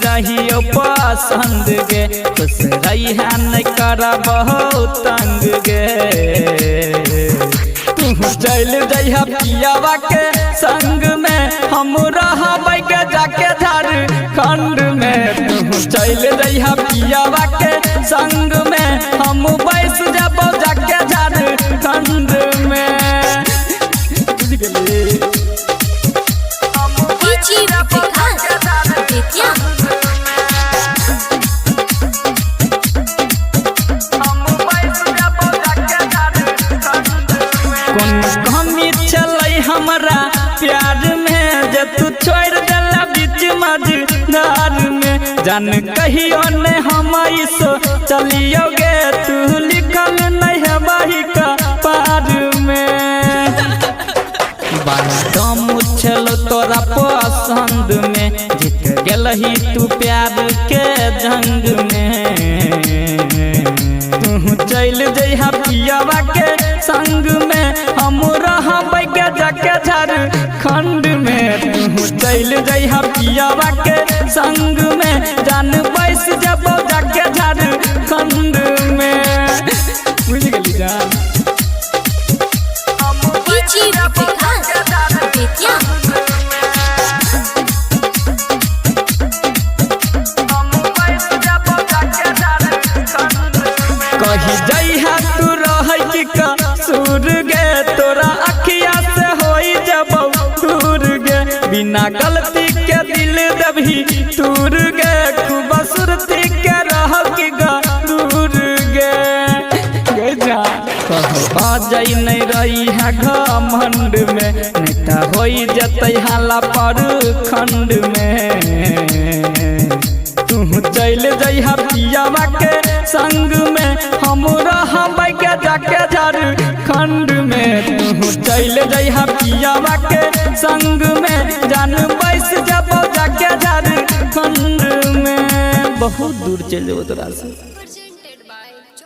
रहियो पसंद गे खुश रही नहीं कर बहुत तंग गे तू चल जइहा पियावा के संग में हम रहबै के जाके झारखंड में तू चल जइहा पियावा के संग में हम बैस जाबो जाके झारखंड में हमरा प्यार में जे तू छोड़ देला बीच मझधार में जान कहियो ने हम सो चलियोगे तू लिखल नहीं है बही का पार में बात मुछल तोरा पसंद में जीत गेलही तू प्यार के जंग में तू चल जइहा पियावा के संग में हम रहबै के जाके झारखंड में तू चल जइहा पियावा के संग में जान बैस जाबो जाके झारखंड में बुझ गेली जान कही जइहा तू रहै कि कसूर गे तोरा अखिया से होई जबौ दूर गे बिना गलती के दिल दबही टूर गे खूबसूरती के रह कि दूर गे जा कहो जाई नहीं रही है घमंड में नेता होई जतै हाला पर खंड में तू चल जइहा पियावा के संग में हम रहबै के जाके झारखंड में तू चल जइहा पियावा के संग में जान बैस जाबो जाके झारखंड में बहुत दूर चल जेबो तोरा से।